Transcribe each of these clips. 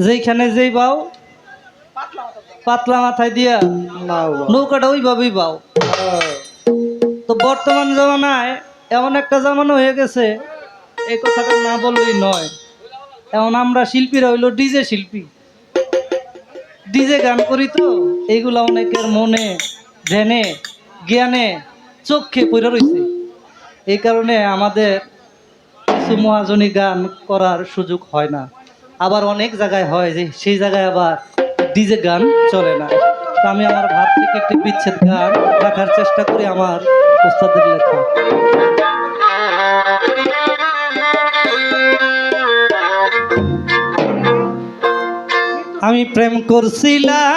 যেখানে যেই বাও পাতলা মাথায় দিয়া নৌকাটা ওইভাবেই বাও। তো বর্তমান জামানায় এমন একটা জামানা হয়ে গেছে, এই কথাটা না বললেই নয়। এখন আমরা শিল্পীরা হইল ডিজে শিল্পী, ডিজে গান করি। তো এইগুলা অনেকের মনে ধ্যানে জ্ঞানে চোখে পড়ে রয়েছে। এই কারণে আমাদের কিছু মহাজনী গান করার সুযোগ হয় না। আবার অনেক জায়গায় হয় যে সেই জায়গায় আবার ডিজে গান চলে না। তো আমি আমার ভাব থেকে একটি বিচ্ছেদ গান রাখার চেষ্টা করি, আমার ওস্তাদের লেখা। আমি প্রেম করছিলাম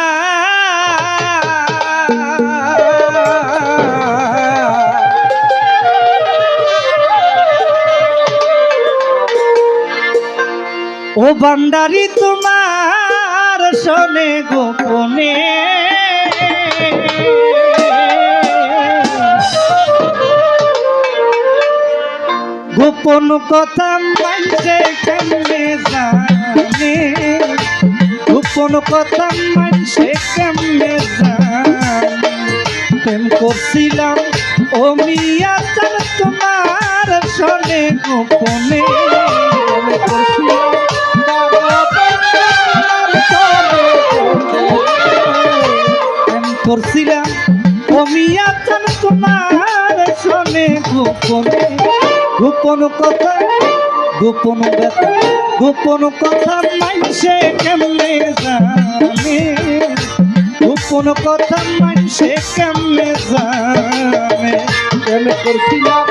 ও ভান্ডারি তোমার শোনে গোপনে, গোপন কথা মানছে কেমনে জানে, গোপন কথা মানছে কেমনে জানে। প্রেম করছিলাম ও মিয়া চান তোমার শোনে গোপনে, করছিলাম ও মিয়া চান তোমার শোনে গোপনে, গোপন কথা গোপন ব্যথা গোপন কথা মানছে কেমনে জানে, গোপন কথা মানছে কেমনে জানে। প্রেম করছিলাম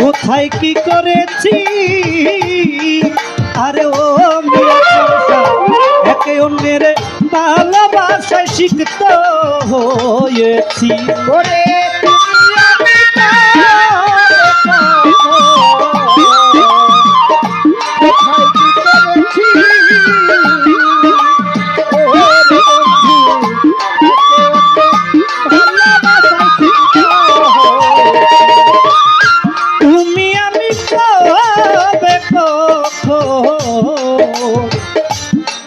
কোথায় কি করেছি, আরে ও একে অন্যের ভালোবাসায় শিখত হয়েছি। ওরে কোথায় কি করেছি,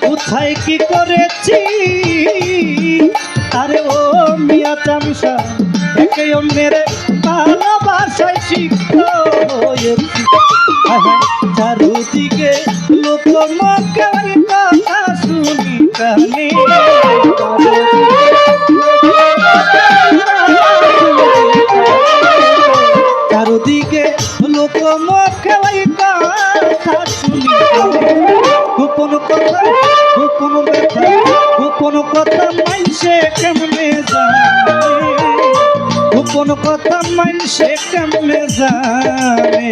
কোথায় কি করেছি, আরে ও মিয়া চামসা একে অন্যের ভালোবাসায় শিখত হয়েছি। চারুদিকে লোক মুখের কথা শুনি কানে, চারুদিকে লোক মুখের কথা শুনি কানে, গোপন কথা গোপন ব্যথা গোপন কথা মানছে কেমনে জানে, গোপন কথা মানছে কেমনে জানে।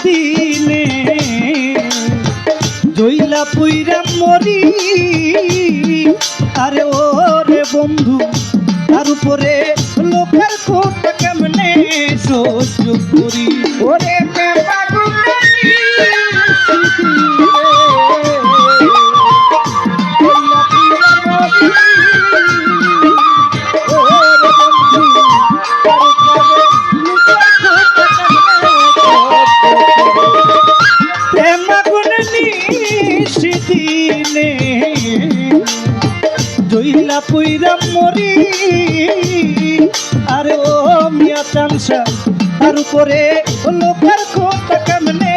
দিনে জইলা পুইরা মরি, আরে ওরে বন্ধু তার উপরে লোকের কথা কেমনে সহ্য করি। ওরে দিনে জইলা পুইরা মরি আরে ও মিয়া চানসা তার উপরে লোকের কথা কেমনে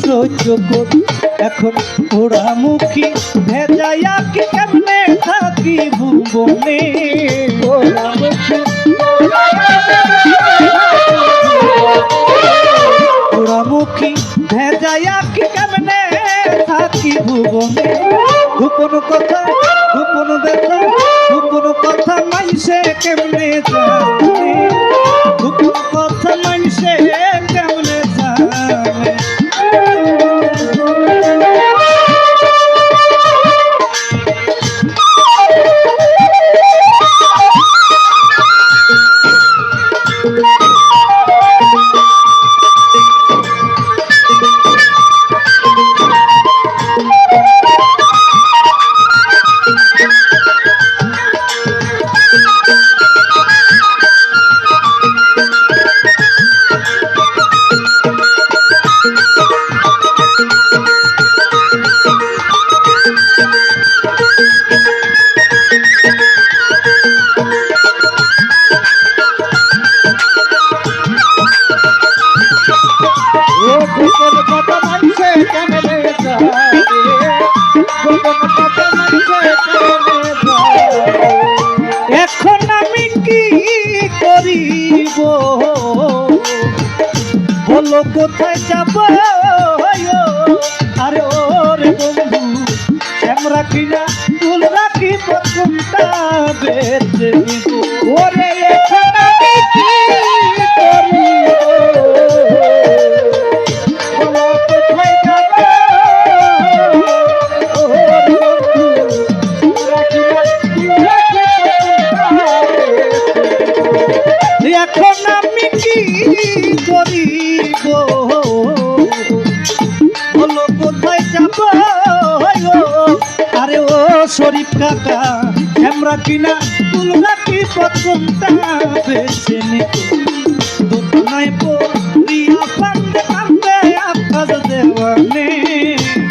সহ্য করি এখন পোড়ামুখী ভেজাইয়া কি কেমনে থাকি ভুবনে পোড়ামুখী ভেজাইয়া কি কেমনে থাকি ভুবনে গোপন কথা গোপন ব্যথা গোপন কথা মাইসে কেমনে জানে গোপন কথা মাইসে কেমনে জানে এখন আমি কি করিব বলো কোথায় যাব আরে ওরে বন্ধু শ্যাম রাখি না ফুল রাখি প্রথমটা বেঁচে নিব ওরে এখন আমি কি করিব বলো কোথায় যাব এখন আমি কি করিব বলো কোথায় যাব আরে ও শরীফ কাকা আমরা কিনা তুলনা কি প্রথমটা বেছে নিব দোকানায় পড়িয়া কান্দে কান্দে আকাশ দেওয়ানে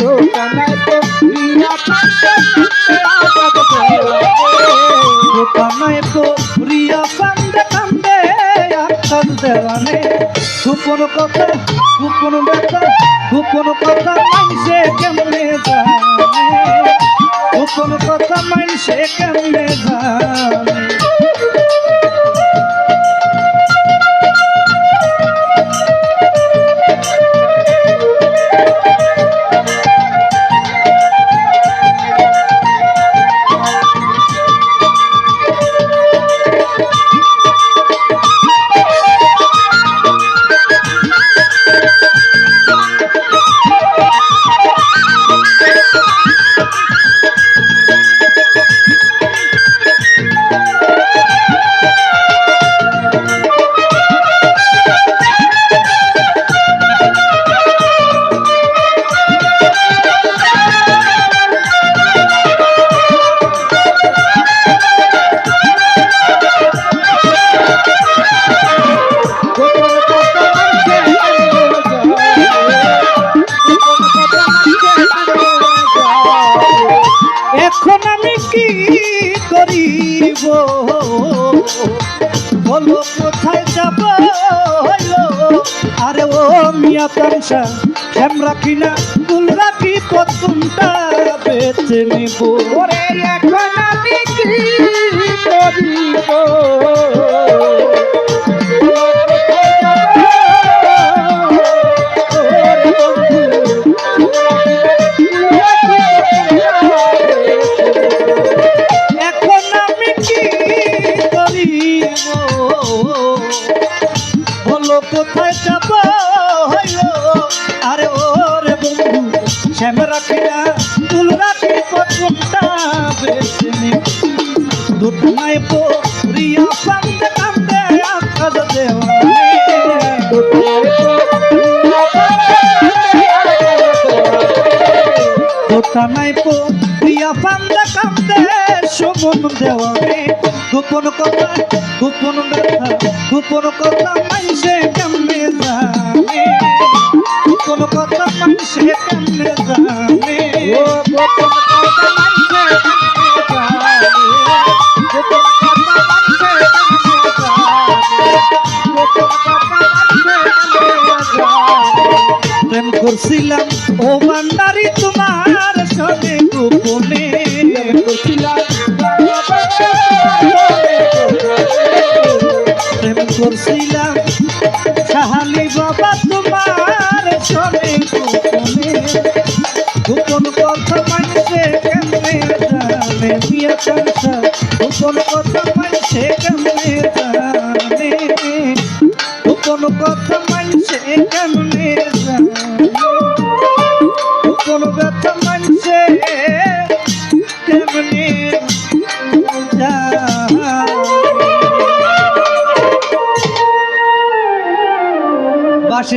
দোকানায় পড়িয়া কান্দে কান্দে দোকানায় পড়িয়া কান্দে কান্দে আকাশ দেওয়ানে গোপন কথা গোপন ব্যথা গোপন কথা মানছে কেমনে জানে গোপন কথা মানছে কেমনে জানে এখন আমি কি করিব বলো কোথায় যাব আরে ও মিয়া তামসা শ্যাম রাখি না ফুল রাখি প্রথমটা বেছে নিব ওরে এখন আমি কি করিব কোথায় যাব আরে ওরে বন্ধু শ্যাম রাখি না ফুল রাখি প্রথমটা বেছে নিব দোকানায় পড়িয়া কান্দে কান্দে আকাশ দেওয়ানে দোকানায় পড়িয়া কান্দে কান্দে শোভন দেওয়ানে গোপন কথা গোপন ব্যথা গোপন কথা মানছে কেমনে জানে গোপন কথা মানছে কেমনে জানে ও গোপন কথা